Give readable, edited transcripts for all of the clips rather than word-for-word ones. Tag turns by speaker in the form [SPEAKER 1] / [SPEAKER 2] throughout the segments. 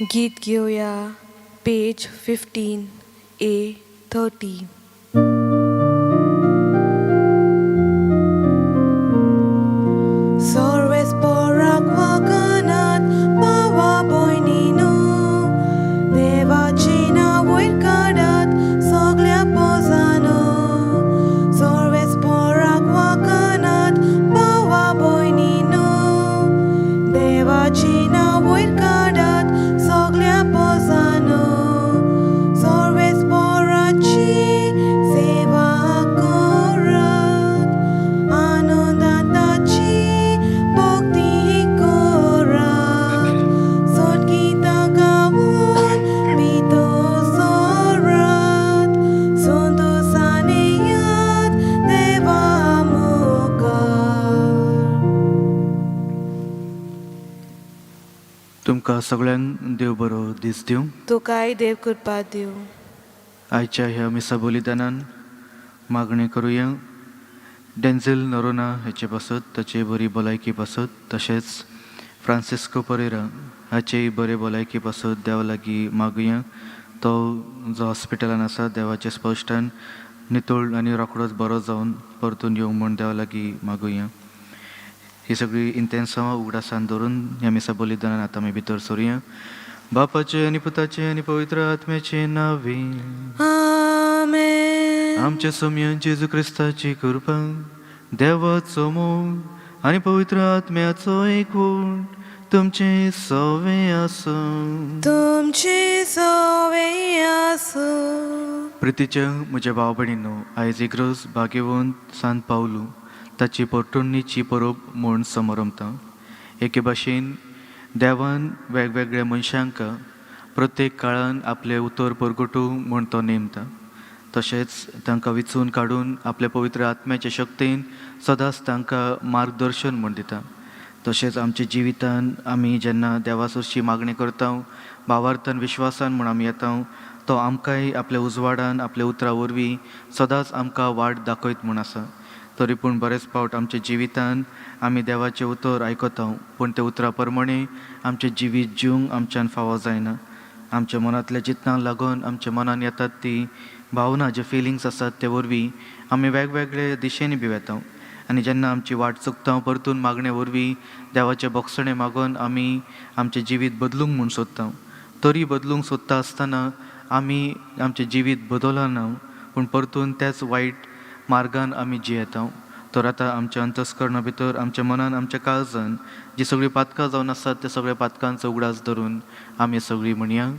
[SPEAKER 1] गीत घेऊया page 15A30. Sarves पोराक वगनात भावा भयणीनो, देवाची नांव वयर काडात सगळ्या पोजानो. सर्वेस पोराक वगनात भावा भयणीनो, देवाची नांव वयर काडात सगळ्या पोजानो. सर्वेस पोराची सेवा करात, आनंदान ताची भक्ती करात. संगीतां गावून भितो सोरात, संतोषाने यात देवा मुखार.
[SPEAKER 2] तुमकां सगळ्यांक देव बरो दीस दिवं.
[SPEAKER 1] तुकाय देव कृपा दिवं.
[SPEAKER 2] आयच्या ह्या मिसा बलिदानान मागणी करुया डेन्झेल नोरोना हाचे पासत ताचे बरी भलायकी पासत, तशेंच फ्रांसिस्को परेरा हाचेय बरे भलायकी पासत देवा लागीं मागुया. तो जो हॉस्पिटलान आसा देवाचे स्पश्टान नितळ आनी रोखडोच बरो जावन परतून येवंक म्हूण देवा लागीं मागुया. ही सगळी इंतेन्सांवां उगडासान धरून ह्या मिसा बलिदानान आतां आमी भितर सरुया. बापाचे आनी पुताचे आनी पवित्र आत्म्याचे नांवे
[SPEAKER 1] आमेन.
[SPEAKER 2] आमच्या सोम्य जेजू क्रिस्ताची कृपा, देवाचो मोग आनी पवित्र आत्म्याचो एकवट तुमचे सवे आसूं.
[SPEAKER 1] तुमची सवय आसूं.
[SPEAKER 2] प्रितीच्या म्हज्या भाव भयणींनो, आयज इग्रोज भाग्यवंत सांत पावलू ताची पोर्तुन्नीची परब म्हूण समारंभता. एके भाशेन देवान वेगवेगळ्या मनशांक प्रत्येक काळान आपले उतर परगटूं म्हूण तो नेमता. तशेंच तांकां विचून काडून आपल्या पवित्र आत्म्याचे शक्तीन सदांच तांकां मार्गदर्शन म्हूण दिता. तशेंच आमच्या जिवितान आमी जेन्ना देवासरची मागणी करता, भावार्थान विश्वासान म्हूण आमी येता, तो आमकांय आपल्या उजवाडान आपल्या उतरा वरवीं सदांच आमकां वाट दाखयत म्हूण आसा. तरी पूण बरेच फावट आमच्या जिवितान आमी देवाचें उतर आयकता, पूण त्या उतरा प्रमाणे आमचें जिवीत जिवंक आमच्यान फावो जायना. आमच्या मनांतल्या चिंतनाक लागून आमच्या मनान येतात ती भावना, जे फिलिंग्स आसात ते वरवीं आमी वेगवेगळे दिशेनी बी वेता. आनी जेन्ना आमची वाट चुकता, परतून मागणे वरवीं देवाचे बोगसणे मागून आमी आमचें जिवीत बदलूंक म्हूण सोदता. तरी बदलूंक सोदता आसतना आमी आमचें जिवीत बदलना ना, पूण परतून त्याच वायट मार्गान आमी जियेता. तर आतां आमच्या अंतस्करणा भितर, आमच्या मनान, आमच्या काळजान जी सगळीं पातकां जावन आसात, त्या सगळ्या पातकांचो उगडास धरून आमी सगळीं म्हणया,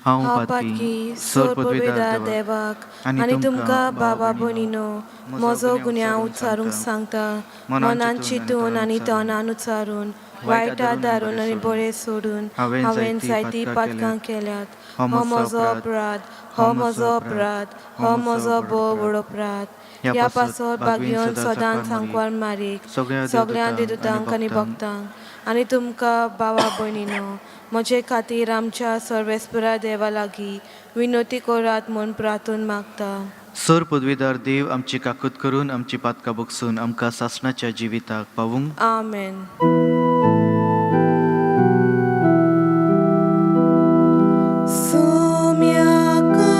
[SPEAKER 2] हांव पातकी सर पदवीदार
[SPEAKER 1] देवाक आनी तुमकां बाबा भयणीनो, म्हजो गुन्यांव उच्चारूंक सांगता. मनान चिंतून आनी तोंडान उच्चारून, वायटां दारून आनी बरें सोडून हांवें जायतीं पातकां केल्यात. हो म्हजो अपराध, हो म्हजो अपराध, हो म्हजो भोव व्हड अपराध. ह्या पासत भागयोन सदांच सांकवार मारीक सगळ्या देदूतांक आनी भक्तांक. आनी तुमकां बाबा भयणीनो, म्हजे खातीर आमच्या सर्वेस्परा देवा लागीं विनोती करात म्हूण प्रार्थून मागता.
[SPEAKER 2] सर पदवीदार देव आमची काकूत करून आमची पातकां बगसून आमकां सासणाच्या जिविताक पावूंक.
[SPEAKER 1] आमेन. Somiaka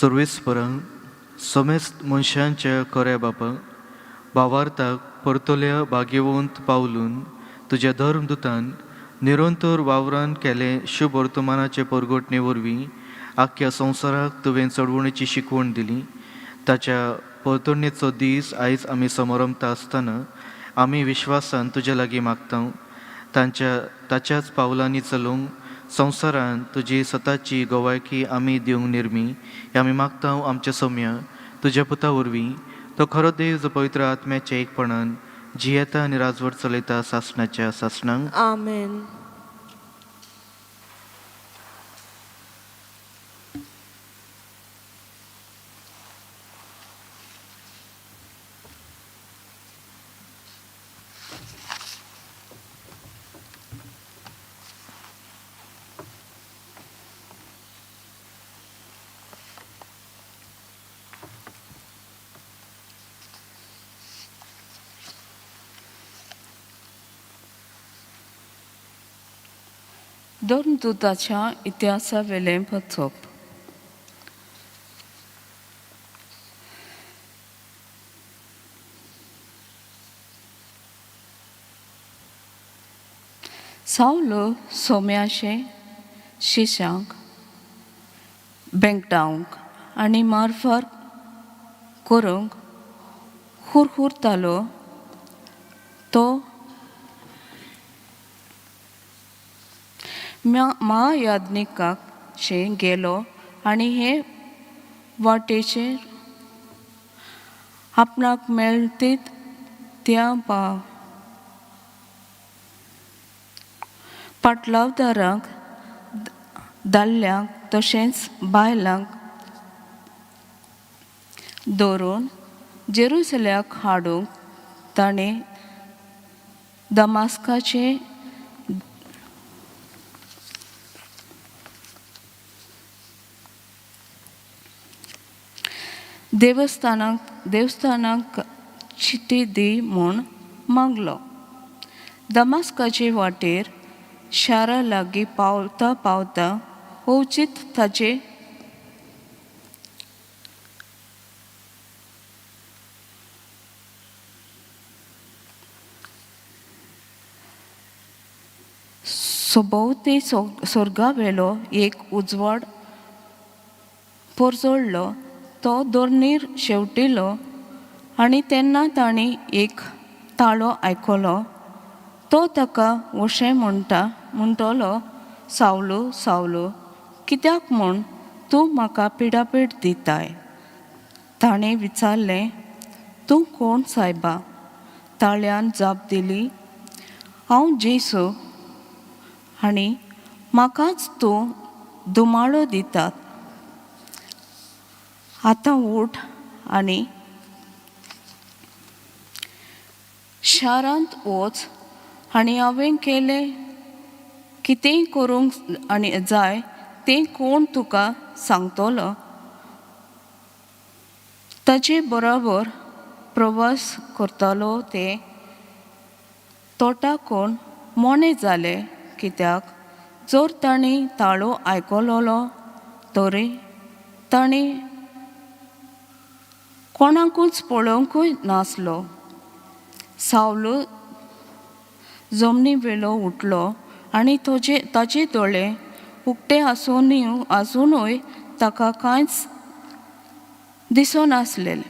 [SPEAKER 2] सर्वेस्परां समेस्त मनशांच्या खऱ्या बापा भावार्थाक परतोल्या भाग्यवंत पावलून तुज्या धर्मदुतान निरंतर वावरान केले शुभ वर्तमानाचे परगटणे वरवीं आख्या संवसाराक तुवें चडवणेची शिकवण दिली. ताच्या परतणेचो दीस आयज आमी समरमता आसतना आमी विश्वासान तुजे लागीं मागता. ताच्याच पावलांनी चलूंक संवसारान तुजी स्वताची गोवायकी आमी दिवंक निर्मी हे आमी मागता आमच्या सौम्या तुज्या पुता वरवीं. तो खरो देव जो पवित्र आत्म्याच्या एकपणान जियेता आनी राजवट चलयता सासणाच्या सासणांक.
[SPEAKER 1] आमेन.
[SPEAKER 3] धर्मदुताच्या इतिहासा वेलें वचप. सावलो सोम्याचे शिशांक बेंकटावंक आनी मारफार करूंक हुरहुरतालो. तो महायाज्ञिकाचे गेलो आनी हे वाटेचेर आपणाक मेळटीत त्या पाटलावदारांक दादल्यांक तशेंच बायलांक दवरून जेरुसल्याक हाडूंक ताणें दमास्काचे देवस्थानाक चिटी दी म्हूण मागलो. दमास्काचे वाटेर शारा लागीं पावता पावता ओचित ताचे सभोवती स्वर्गावेलो एक उजवाड पोरजोडलो. तो दोर्नीर शेवटिलो आनी तेन्ना ताणें एक ताळो आयकलो. तो ताका अशें म्हणटलो, सावलो सावलो, कित्याक म्हूण तूं म्हाका पिडापीड दिताय? ताणें विचारलें, तूं कोण सायबा? ताळ्यान जाप दिली, हांव जेसू आनी म्हाकाच तूं दुमाळो दितात. आतां उठ आनी शारांत वच आनी हांवें केलें कितेंय करूंक आनी जाय तें कोण तुका सांगतलो. ताचे बरोबर प्रवास करतालो ते तोटाकून मोणे जाले. कित्याक जर ताणीं ताळो आयकलोलो तरी ताणीं कोणाकूच पळोवंकूय नासलो. सावलो जमनी वेलो उठलो आनी ताचे दोळे उक्ते आसुनूय ताका कांयच दिसनासलें.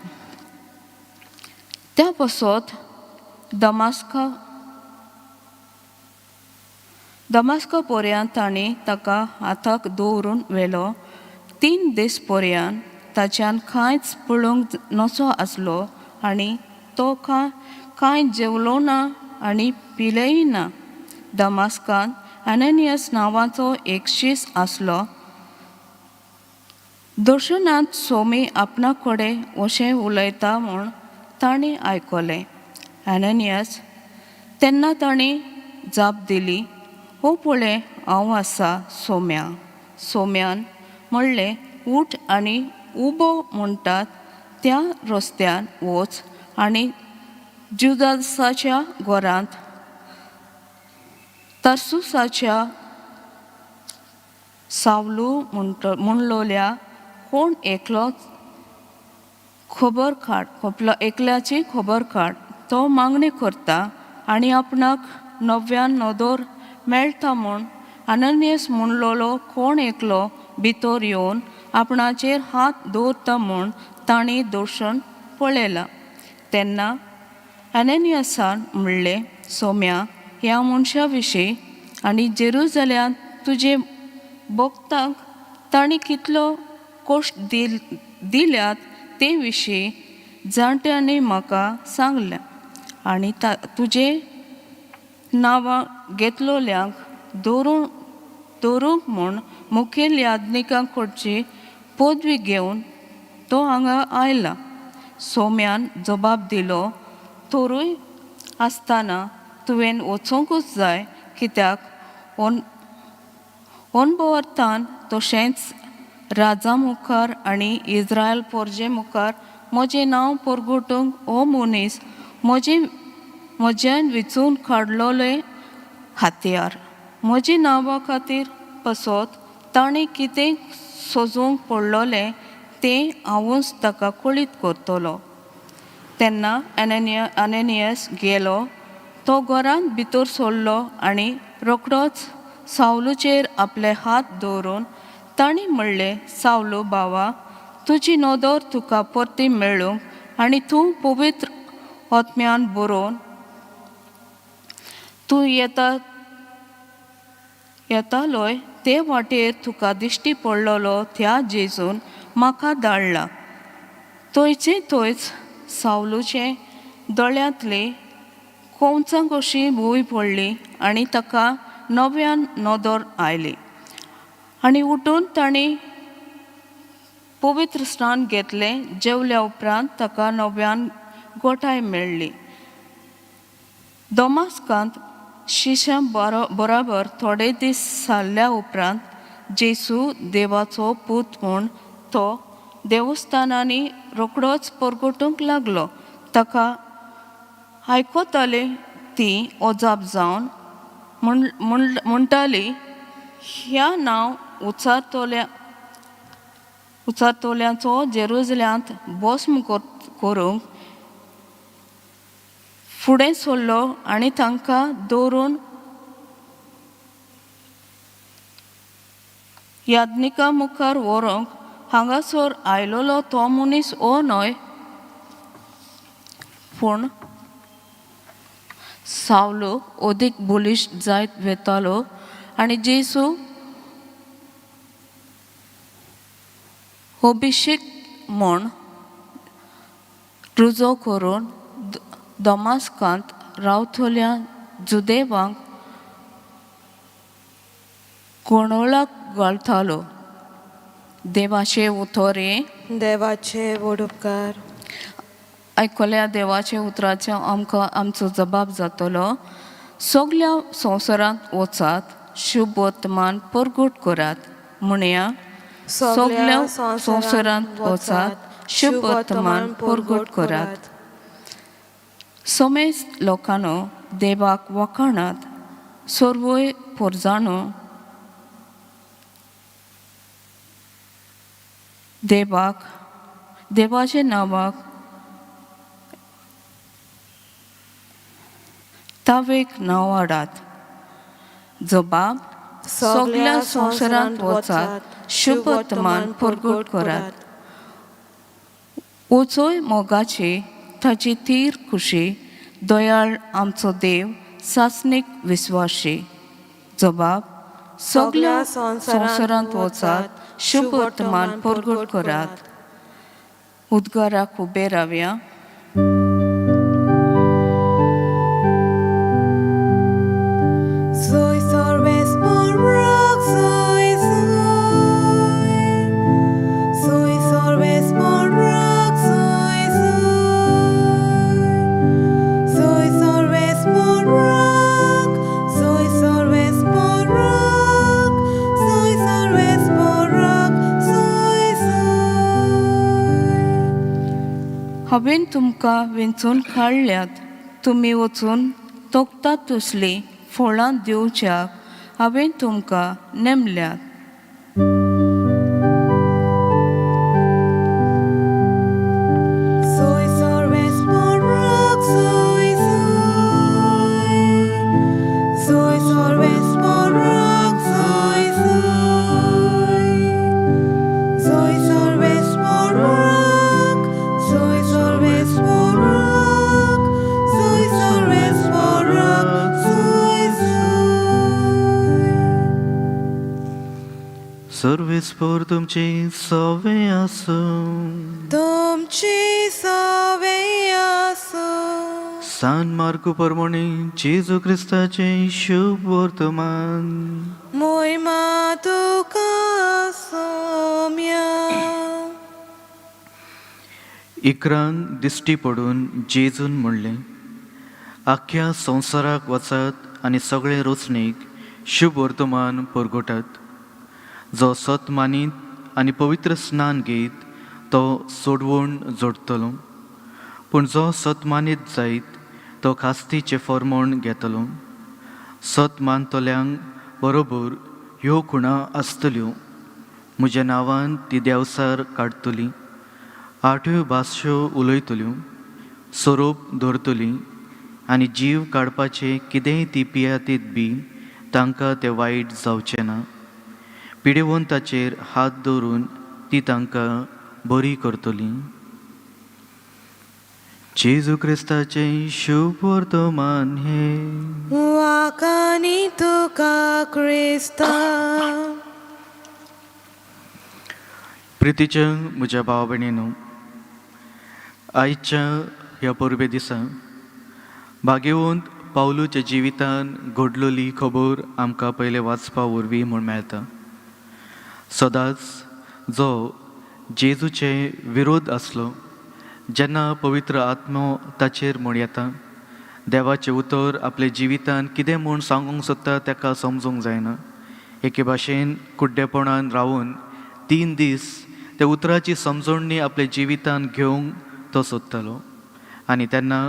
[SPEAKER 3] त्या पासत दमास्का पर्यंत ताणीं ताका हाताक दवरून व्हेलो. 3 दीस पर्यंत ताच्यान कांयच पळोवंक नसो आसलो आनी तो कांय जेवलो ना आनी पिलेय ना. दमास्कान अननियास नांवाचो एक शीस आसलो. दर्शनांत सोमी आपणा कडेन अशें उलयता म्हूण ताणें आयकलें. अननियास तेन्ना ताणें जाप दिली, हो पळय हांव आसा सोम्या. सोम्यान म्हणलें, उठ आनी उबो म्हणटात त्या रस्त्यान वच आनी जुदासाच्या घरांत तार्सुसाच्या सावलू म्हणलोल्या कोण एकल्याची खबर काड तो मागणी करता आनी आपणाक नव्यान नदर मेळटा म्हूण अननियस म्हणलोलो कोण एकलो भितर येवन आपणाचेर हात दवरता म्हूण तांणी दर्शन पळयलां. तेन्ना अननियसान म्हणलें, सोम्या, ह्या मनशा विशीं आनी जेरुसलेमांत तुजे भक्तांक तांणी कितलो कश्ट दिल्यात ते विशीं जाणट्यांनी म्हाका सांगलें आनी तुजे नांवां घेतलोल्यांक दवरूंक म्हूण मुखेल याजनिकां कडची पदवी घेवन तो हांगा आयला. सोम्यान जबाब दिलो, तोरूय आसतना तुवें वचोंकूच जाय, कित्याक अनभवर्तान तशेंच राजा मुखार आनी इस्रायल पोरजे मुखार म्हजें नांव परगटूंक हो मनीस म्हज्यान विचून काडलोलें हातयार. म्हज्या नांवा खातीर पासत ताणें कितें सोजूंक पडलोलें तें हांवूच ताका कळीत करतलो. तेन्ना अननियस गेलो. तो घरांत भितर सरलो आनी रोखडोच सावलूचेर आपले हात दवरून तांणी म्हणलें, सावलू बावा, तुजी नदर तुका परती मेळूंक आनी तूं पवित्र आत्म्यान बरोवन तूं येतालोय ते वाटेर तुका दिश्टी पडलोलो त्या जेजून म्हाका धाडला. थंयचे थंयच सावलूचे दोळ्यांतली कोंचां कशी भूंय पडली आनी ताका नव्यान नदर आयली. आनी उठून तांणी पवित्र स्नान घेतलें. जेवल्या उपरांत ताका नव्यान गोठाय मेळ्ळी. दमास्कांत शिश्यां बरोबर थोडे दीस जाल्ल्या उपरांत जेजू देवाचो पूत म्हूण तो देवस्थानांनी रोखडोच परगटूंक लागलो. ताका आयकतालीं तीं अजाप जावन म्हणटालीं, ह्या नांव उचारतोल्यांचो जेरुसलेमांत भस्म करूंक फुडें सरलो आनी तांकां दवरून याजनिका मुखार व्हरूंक हांगासर आयलोलो तो मनीस हो न्हय. पूण सावलू अदीक बुलीश जायत वेतालो आनी जेजू अभिषेक म्हूण रुजो करून दमास्कांत रावतल्या जुदेवांक गोंडोळाक घालतालो. देवाचे उतोरे,
[SPEAKER 1] देवाचे व्हड उपकार.
[SPEAKER 3] आयकल्या देवाचे उतराचो आमकां आमचो जबाब जातलो. सगल्या संवसारांत वचात, शुभ वर्तमान परगट करात. म्हणया, सगल्या संवसारांत वचात, शुभ वर्तमान परगट करात. समेस्त लोकांनो देवाक वखाणात. सर्वय पोरजांनो देवाचे नांवाक तावेक नांव हाडात. जबाब, सगल्या संवसारांत वचात, शुभ वर्तमान परगट करात. वचोय मोगाची ताची तीर खुशी, दयाळ आमचो देव सासनीक विस्वाशी. जबाब, सगल्या संवसारांत वचात, शुभ वर्तमान परगट करात. उद्गाराक उबे रावया.
[SPEAKER 1] Soy sorbes por rock, soy sorbes por rock, soy sorbes por rock, soy sorbes por rock, soy sorbes por rock,
[SPEAKER 3] हांवें तुमकां वेंचून काडल्यात. तुमी वचून तोखतात तसलीं फळां दिवच्याक हांवें तुमकां नेमल्यात.
[SPEAKER 2] दिसभर तुमची सवय आसूं.
[SPEAKER 1] तुमची सवय आसूं.
[SPEAKER 2] सान मार्कू परमोणी जेजू क्रिस्ताचे शुभ वर्तमान.
[SPEAKER 1] मोहिमा तुका सौम्या.
[SPEAKER 2] इकरांक दिश्टी पडून जेजून म्हणलें, आख्या संवसाराक वचात आनी सगळे रोचणीक शुभ वर्तमान परगटात. जो सत मानीत आनी पवित्र स्नान घेयत तो सोडवून जोडटलो, पूण जो सत मानीत जायत तो खास्तीचें फर्मोण घेतलो. सत मानतल्यांक बरोबर ह्यो खुणां आसतल्यो. म्हज्या नांवान ती देवसार काडटलीं, 8 भासो उलयतल्यो, सोरोप धरतलीं आनी जीव काडपाचें कितेंय ती पियातीत बी तांकां तें वायट जावचें ना. पिडेवंताचेर हात दवरून ती तांकां बरी करतलीं. जेजू क्रिस्ताचें शुभ वर्तमान हे.
[SPEAKER 1] वाकानी तुका क्रिस्ता.
[SPEAKER 2] प्रितीच्या म्हज्या भाव भयणीनो, आयच्या ह्या परबे दिसा भाग्यवंत पावलूच्या जिवितान घडलोली खबर आमकां पयले वाचपा वरवीं म्हूण मेळटा. सदांच जो जेजूचे विरोध आसलो, जेन्ना पवित्र आत्मो ताचेर म्हूण येता, देवाचें उतर आपले जिवितान कितें म्हूण सांगूंक सोदता ताका समजूंक जायना. एके भाशेन कुड्डेपणान रावून 3 दीस त्या उतराची समजोणी आपल्या जिवितान घेवंक तो सोदतालो. आनी तेन्ना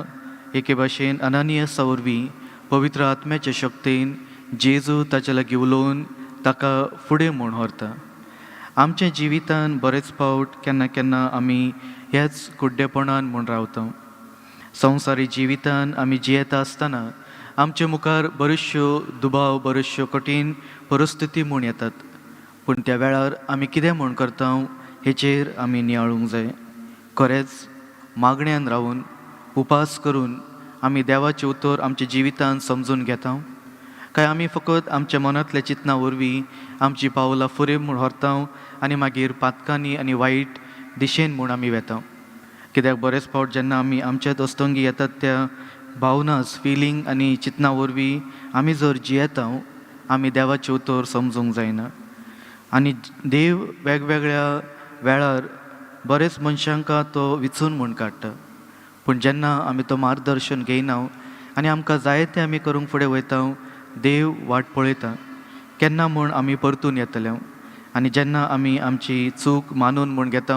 [SPEAKER 2] एके भाशेन अनानियासा वरवीं पवित्र आत्म्याच्या शक्तीन जेजू ताचे लागीं उलोवन ताका फुडें म्हूण व्हरता. आमच्या जिवितान बरेच फावट केन्ना केन्ना आमी ह्याच कुड्डेपणान म्हूण रावता. संवसारी जिवितान आमी जियेता आसतना आमच्या मुखार बऱ्योचश्यो दुबाव, बऱ्योचश्यो कठीण परिस्थिती म्हूण येतात. पूण त्या वेळार आमी कितें म्हूण करता हेचेर आमी नियाळूंक जाय. खरेंच मागण्यांत रावून उपास करून आमी देवाचें उतर आमच्या जिवितान समजून घेता, काय आमी फकत आमच्या मनांतल्या चिंतना वरवीं आमची पावलां फुडें म्हूण व्हरता आनी मागीर पातकांनी आनी वायट दिशेन म्हूण आमी वेता. कित्याक बरेच फावट जेन्ना आमी आमच्याच अस्तंगी येतात त्या भावनास, फिलींग आनी चिंतना वरवीं आमी जर जियेता, आमी देवाचें उतर समजूंक जायना. आनी देव वेगवेगळ्या वेळार बरेच मनशांका तो विचून म्हूण काडटा. पूण जेन्ना आमी तो मार्गदर्शन घेयना आनी आमकां जाय तें आमी करूंक फुडें वयता, देव वाट पळयता केन्ना म्हूण आमी परतून येतले. आनी जेन्ना आमी आमची चूक मानून म्हूण घेता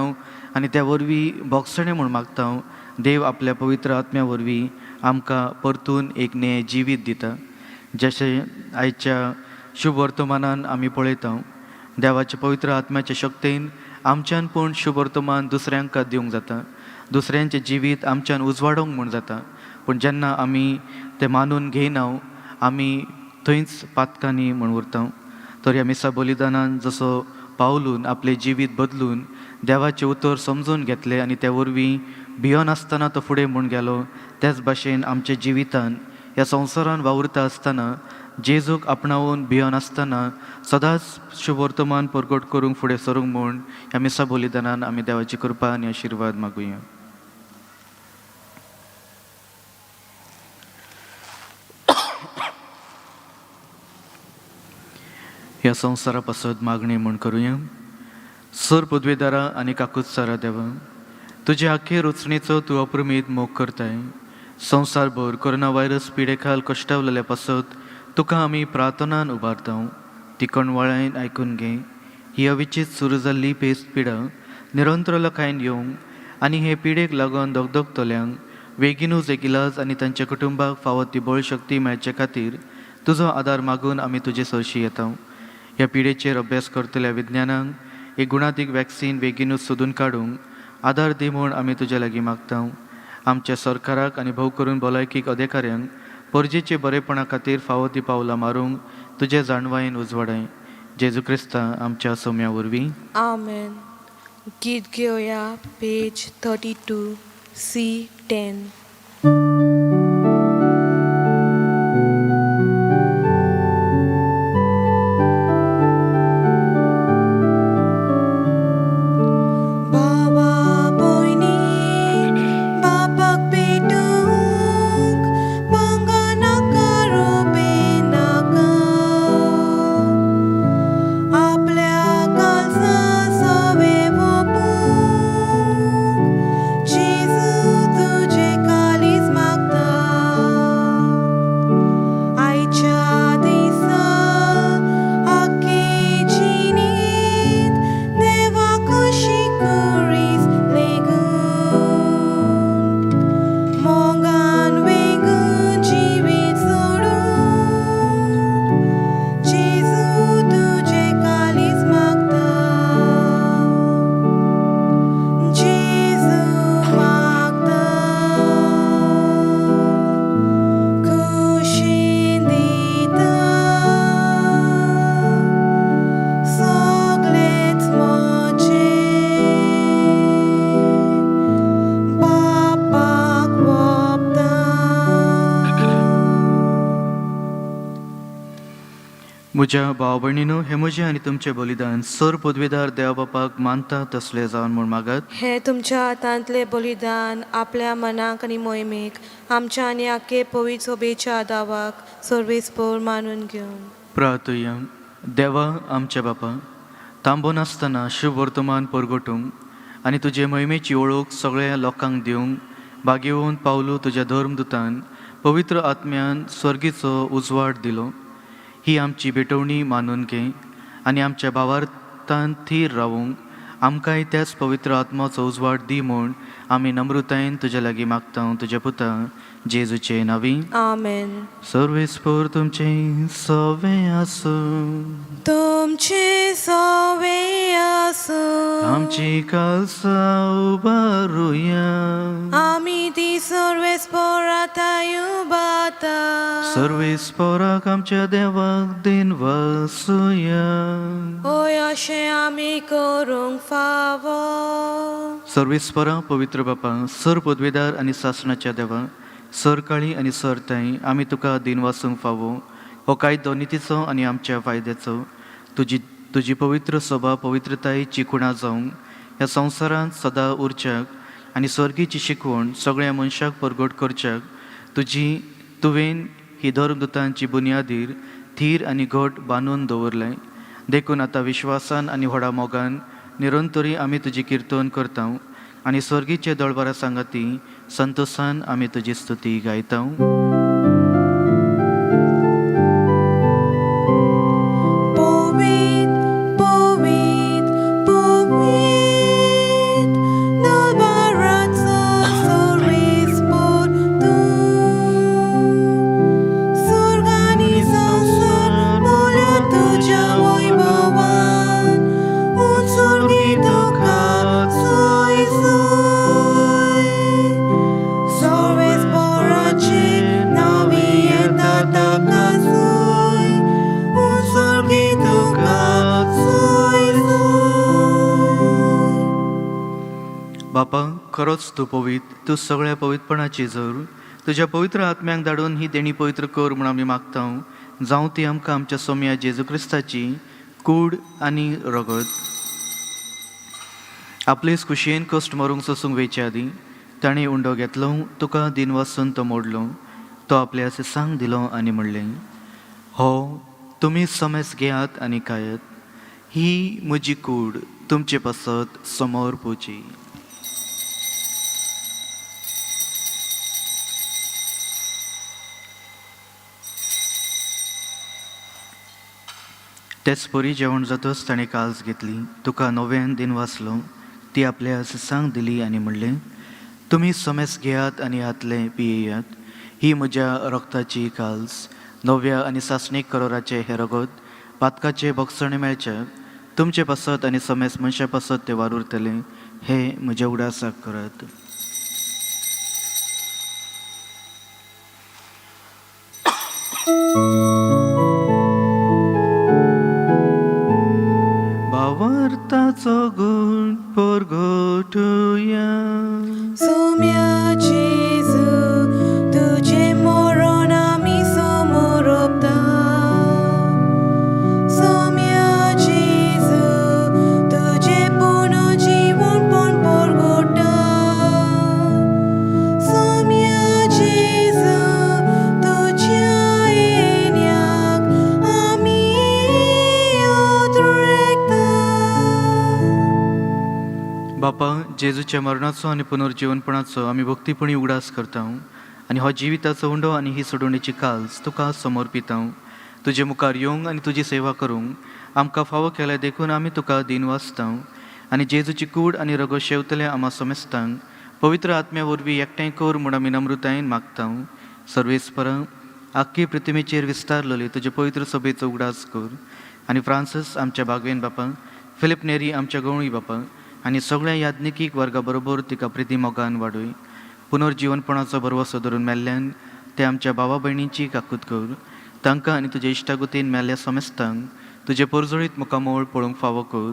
[SPEAKER 2] आनी त्या वरवीं भोगसणें म्हूण मागता, देव आपल्या पवित्र आत्म्या वरवीं आमकां परतून एक नये जिवीत दिता. जशें आयच्या शुभ वर्तमानान आमी पळयता, देवाच्या पवित्र आत्म्याच्या शक्तीन आमच्यान पूण शुभ वर्तमान दुसऱ्यांक दिवंक जाता, दुसऱ्यांचें जिवीत आमच्यान उजवाडोंक म्हूण जाता. पूण जेन्ना आमी तें मानून घेयना, आमी थंयच पातकांनी म्हूण उरता. तर ह्या मिसा बलिदानान जसो पावलून आपलें जिवीत बदलून देवाचें उतर समजून घेतलें आनी त्या वरवीं भियोनासतना तो फुडें म्हूण गेलो, त्याच भाशेन आमच्या जिवितान ह्या संवसारान वावुरता आसतना जेजूक आपणावून भियोनासतना सदांच शुभ वर्तमान परगट करूंक फुडें सरूंक म्हूण ह्या मिसा बलिदानान आमी देवाची कृपा आनी आशिर्वाद मागुया. ह्या संवसारा पासत मागणी म्हूण करुया. सर पदवीदारा आनी काकुत्सारा देवा, तुजे आख्खे रचणेचो तूं अप्रमीत मोग करताय. संवसारभर कोरोना व्हायरस पिडेखाल कश्टावलेल्या पासत तुका आमी प्रार्थनान उबारता. ती कणवळायन आयकून घे. ही अविचित सुरू जाल्ली पेस्त पिडा निरंतर लोकांक येवंक आनी हे पिडेक लागून दगदगतल्यांक बेगीनूच एक इलाज आनी तांच्या कुटुंबाक फावो ती बळ शक्ती मेळचे खातीर तुजो आदार मागून आमी तुजे सरशी येता. ह्या पिडेचेर अभ्यास करतल्या विज्ञानांक एक गुणातीक वॅक्सीन बेगीनूच सोदून काडूंक आदार दी म्हूण आमी तुजे लागीं मागता. आमच्या सरकाराक आनी भोव करून भलायकीक अधिकाऱ्यांक परजेचे बरेपणा खातीर फावो ती पावलां मारूंक तुजे जाणवायेन उजवाडाय. जेजू क्रिस्ता आमच्या सौम्या वरवीं.
[SPEAKER 1] आमेन. गीत घेवया पेज 32 C10.
[SPEAKER 2] म्हज्या भाव भयणीनो, हे म्हजें आनी तुमचें बलिदान सर पदवीदार देवा बापाक मानता तसलें जावन म्हूण मागात.
[SPEAKER 1] हे तुमच्या हातांतले बलिदान आपल्या मनाक आनी मोहिमेक आमच्या आनी आख्खे पवित्र सोबेच्या दावाक सर्वेस्पोर मानून घेवन.
[SPEAKER 2] प्रार्थया. देवा आमच्या बापा, तांबून आसतना शुभ वर्तमान परगटूंक आनी तुजे मोहिमेची ओळख सगळ्या लोकांक दिवंक भाग्यवंत पावलो तुज्या धर्मदुतान पवित्र आत्म्यान स्वर्गीचो उजवाड दिलो. ही आमची भेटवणी मानून घे आनी आमच्या भावार्थान थीर रावूंक आमकांय त्याच पवित्र आत्माचो उजवाड दी म्हूण आमी नम्रतायेन तुजे लागीं मागता तुज्या पुता जेजूचे नांवी.
[SPEAKER 1] आमेन.
[SPEAKER 2] सर्वेस्पोर तुमचे सवे आसूं.
[SPEAKER 1] तुमचे सवे आसूं.
[SPEAKER 2] आमची कालसा उबारुया.
[SPEAKER 1] आमी ती सर्वेस्पोराताय उबाता.
[SPEAKER 2] सर्वेस्पोराक आमच्या देवाक दिन वासुया.
[SPEAKER 1] ओय अशें आमी करूंक फावो.
[SPEAKER 2] सर्वेस्परा पवित्र बापा, सर पदवीदार आनी सासणाच्या देवा, सर काळी आनी सर ताई, आमी तुका दिन वासूंक फावो. हो कायदो नितीचो आनी आमच्या फायद्याचो. तुजी पवित्र सभा पवित्रतायेची खुणा जावंक ह्या संवसारांत सदां उरच्याक आनी स्वर्गीची शिकवण सगळ्या मनशाक परगट करच्याक तुवें ही धर्मदुतांची बुनयादीर थीर आनी घट बांदून दवरलें. देखून आतां विश्वासान आनी व्हडा मोगान निरंतरी आमी तुजी किर्तन करता आनी स्वर्गीचे दळबारा सांगाती संतोषान आमी तुजी स्तुती गायता. बापा, खरोच तूं पवित्र, तूं सगळ्या पवित्रपणाची जर तुज्या पवित्र आत्म्यांक धाडून ही देणी पवित्र कर म्हूण आमी मागता. जावं ती आमकां आमच्या सोम्या जेजू क्रिस्ताची कूड आनी रगत आपलेच खुशयेन कश्ट मारूंक सोसूंक वयचे आदी ताणें उंडो घेतलो, तुका दिन वासून तो मोडलो. तो आपल्या सिसांक दिलो आनी म्हणलें, हो तुमी समेस घेयात आनी खायात. ही म्हजी कूड तुमचे पासत समोर पोची. तेच परी जेवण जातच ताणें काल्स घेतली, तुका नव्यान दिन वाचलो. ती आपल्या सिसांक दिली आनी म्हणलें, तुमी समेस घेयात आनी हातले पियेयात. ही म्हज्या रक्ताची काल्स, नव्या आनी सासणीक करोराचे हे रगत पातकाचे भक्षणे मेळच्याक तुमचे पासत आनी समेस मनशा पासत ते वारुरतले. हे म्हज्या उडासाक करात. भावार्थाचो गुण परगटुया.
[SPEAKER 1] सोम्या जेजू तुझे मरण आमी समोर ओपता. सोम्या जेजू तुझे पुनर्जीवन पण परगटा. सोम्या जेजू तुझ्या येण्याक आमी उद्रेकता.
[SPEAKER 2] बापा, जेजूच्या मरणाचो आनी पुनर्जीवनपणाचो आमी भक्तीपणी उगडास करता आनी हो जिविताचो उंडो आनी ही सोडवणेची काल्स तुका समर्पिता. तुजे मुखार येवंक आनी तुजी सेवा करूंक आमकां फावो केल्या देखून आमी तुका दिन वाचता आनी जेजूची कूड आनी रगत शेवतल्या आमा समेस्तांक पवित्र आत्म्या वरवीं एकठांय कर म्हूण आमी नम्रतायेन मागता. सर्वेस्परा, आख्खी पृथ्वीचेर विस्तारलेली तुजे पवित्र सभेचो उगडास कर आनी फ्रांसीस आमच्या भागवेन बापा, फिलिप नेरी आमच्या गवळी बापा आनी सगळ्या याज्ञिकीक वर्गा बरोबर तिका प्रिती मोगान वाडय. पुनर्जीवनपणाचो भरवसो धरून मेल्ल्यान ते आमच्या भावा भयणींची काकूत कर. तांकां आनी तुज्या इश्टागतीन मेल्ल्या समेस्तांक तुजे परजळीत मुखामोळ पळोवंक फावो कर.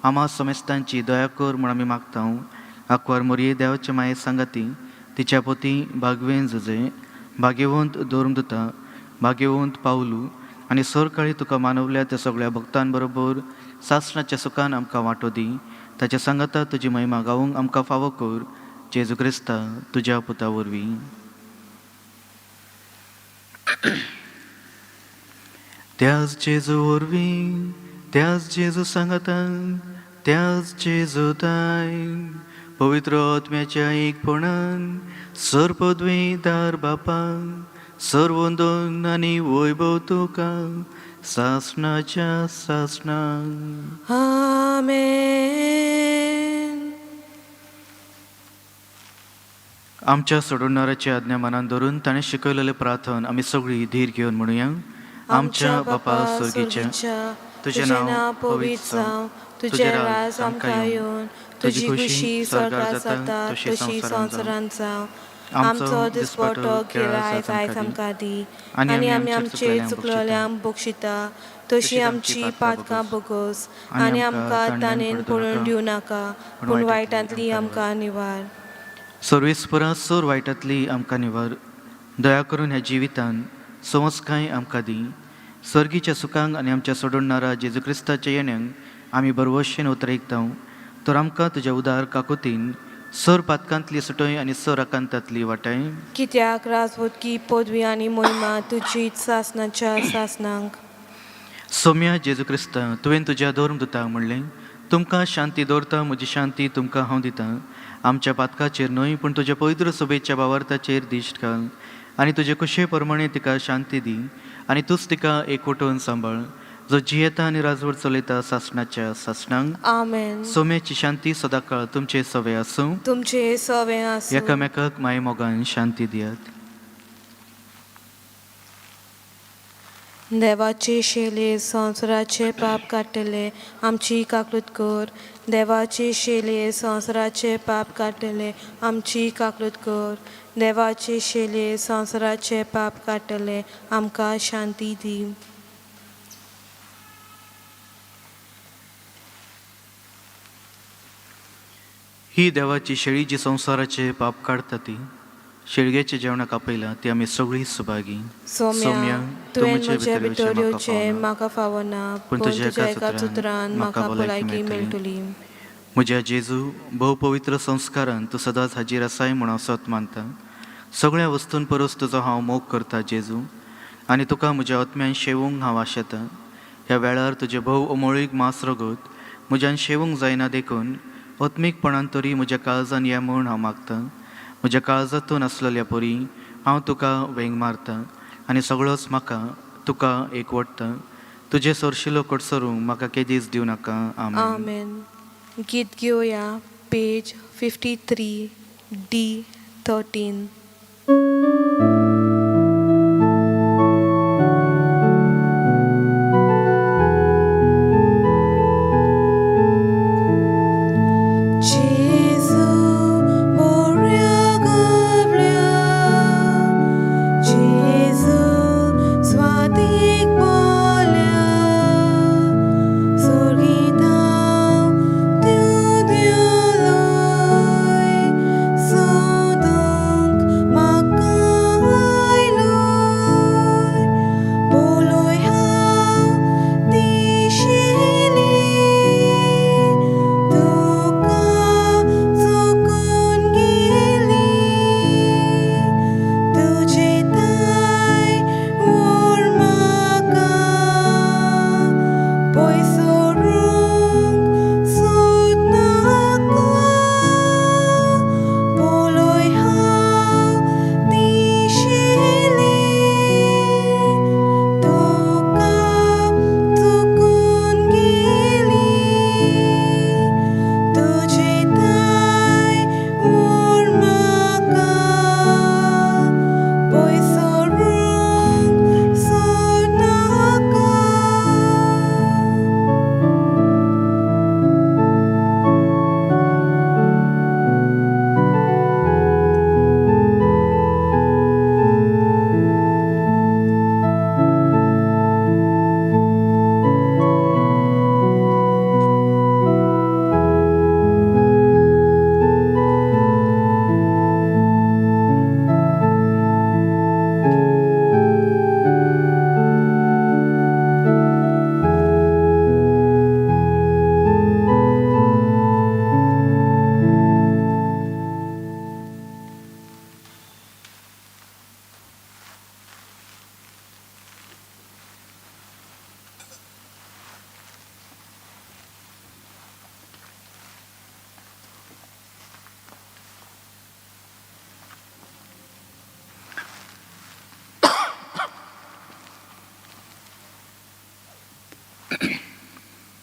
[SPEAKER 2] आमा समेस्तांची दया कर म्हूण आमी मागता. आंकवार मोरये देवाच्या माये सांगाती, तिच्या पती भागवेन झुजे, भाग्यवंत धर्मदुता, भाग्यवंत पावलू आनी सरकाळी तुका मानवल्या त्या सगळ्या भक्तां बरोबर सासणाच्या सुखान आमकां वांटो दी. ताच्या सांगाता तुजी महिमा गावूंक आमकां फावो कर. जेजू क्रिस्ता तुज्या पुता वरवीं. त्याच जेजू वरवीं, त्याच जेजू सांगातान, त्याच जेजू ताय, पवित्र आत्म्याच्या एकपणान, सरपदवीदार बापा, सर्वोंदोन आनी वैभव तुका सासणाच्या सासणाक.
[SPEAKER 1] आमेन.
[SPEAKER 2] आमच्या सोडवणाऱ्याची आज्ञा मनान धरून ताणें शिकयलेले प्रार्थन आमी सगळीं धीर घेवन म्हणुया. आमच्या बापा स्वर्गीच्या, तुजें नांव पवित्र जावं, तुजें राज आमकां येवन, तुजी खुशी स्वर्गार जाता तशी संवसारांत जावं. आमचो दिसपटो खेळ आयज आमकां दी, आनी आमी आमचे चुकलेल्यांक बक्षिता तशी आमची पातकां बगोस, आनी आमकां ताणेन पडून दिवं नाका, पूण वायटांतली आमकां निवार. सर्वेस्परा सर वायटांतली आमकां निवार. दया करून ह्या जिवितान संवस्काय आमकां दी. सर्गीच्या सुखांक आनी आमच्या सोडवणारा जेजू क्रिस्ताच्या येण्याक आमी बरवशेन उतरयतां. तर आमकां तुज्या उदार काकुतीन सर पातकांतली सुटय आनी सर आकांतांतली वाटाय.
[SPEAKER 1] कित्याक राजवटकी पदवी आनी मोहिमा तुजीच सासणाच्या सासणांक.
[SPEAKER 2] सौम्या जेजू क्रिस्ता, तुवें तुज्या धर्मदुताक म्हणलें, तुमकां शांती दवरता, म्हजी शांती तुमकां हांव दितां. आमच्या पातकाचेर न्हय, पूण तुज्या पवित्र सोबेच्या भावार्थाचेर दिश्ट घाल, आनी तुजे कुशे प्रमाणे तिका शांती दी, आनी तूंच तिका एकवटून सांबाळ, जो जियेता आनी राजवट चलयता सासणाच्या सासणांक.
[SPEAKER 1] आमेन.
[SPEAKER 2] सौम्याची शांती सदांकाळ तुमचे सवे आसूं.
[SPEAKER 1] तुमचे सवे आसूं.
[SPEAKER 2] एकामेकाक माये मोगान शांती दियात.
[SPEAKER 1] देवाचे शेले संवसाराचे पाप काडटले आमची काकलूत कर. देवाचे शेले संवसाराचे पाप काडटले आमची काकलूत कर. देवाचे शेले संवसाराचे पाप काडटले आमकां शांती दी.
[SPEAKER 2] ही देवाची शेळी जी संवसाराचे पाप काडटा ती. शेळगेच्या जेवणाक आपयला ती आमी सगळीं सुभागी.
[SPEAKER 1] सौम्या, तुवें म्हजे भितर येवचें म्हाका फावना, पूण तुज्या एका उतरान म्हाका भलायकी मेळटली.
[SPEAKER 2] म्हज्या जेजू, भोव पवित्र संस्कारान तूं सदांच हाजीर आसाय म्हूण हांव सत मानता. सगळ्या वस्तूंक परस तुजो हांव मोग करता जेजू, आनी तुका म्हज्या आत्म्यान शेवूंक हांव आशेतां. ह्या वेळार तुजे भोव अमोळीक मास रगत म्हज्यान शेवूंक जायना देखून आत्मीकपणान तरी म्हज्या काळजान ये म्हूण हांव मागतां. म्हज्या काळजांतून आसलेल्या परी हांव तुका वेंग मारतां, आनी सगळोच म्हाका तुका एकवटता. तुजे सरशिलो कडसरूंक म्हाका केदीच दिवं नाका.
[SPEAKER 1] आमेन. गीत घेवया, पेज 53 D13.
[SPEAKER 4] Maka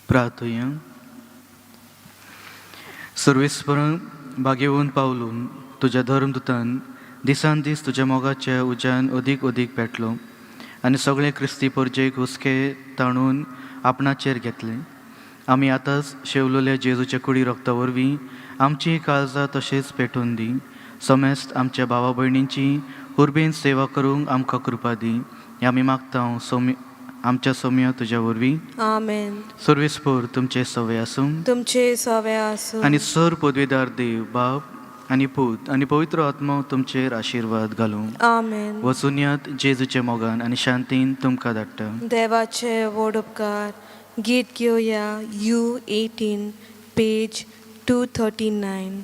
[SPEAKER 2] प्रार्थया. सर्वेस्पर भाग्यवन पावलून तुझ्या धर्मदुतान दिसान दीस तुझ्या मोगाच्या उज्यान अदीक अदीक पेटलो आनी सगळे क्रिस्ती परजेक हुस्के ताणून आपणाचेर घेतले. आमी आतांच शेवलोल्या जेजूच्या कुडी रक्ता वरवीं आमची काळजां तशेंच पेटोवन दी. समेस्त आमच्या भावा भयणींची उर्बेन सेवा करूंक आमकां कृपा दी. हें आमी मागता आमच्या सौम्य तुज्या वरवीं.
[SPEAKER 1] आमेन.
[SPEAKER 2] सर्वेस्पर तुमचे सवे आसूं
[SPEAKER 1] तुमचे सवे आसूं
[SPEAKER 2] आनी सर पदवीदार देव बाप आनी पूत आनी पवित्र आत्मा तुमचेर आशिर्वाद घालूं.
[SPEAKER 1] आमेन.
[SPEAKER 2] वचून्यात जेजूच्या मोगान आनी शांतीन तुमकां धाडटा.
[SPEAKER 1] देवाचे व्हड उपकार. गीत घेवया U18 पेज 239.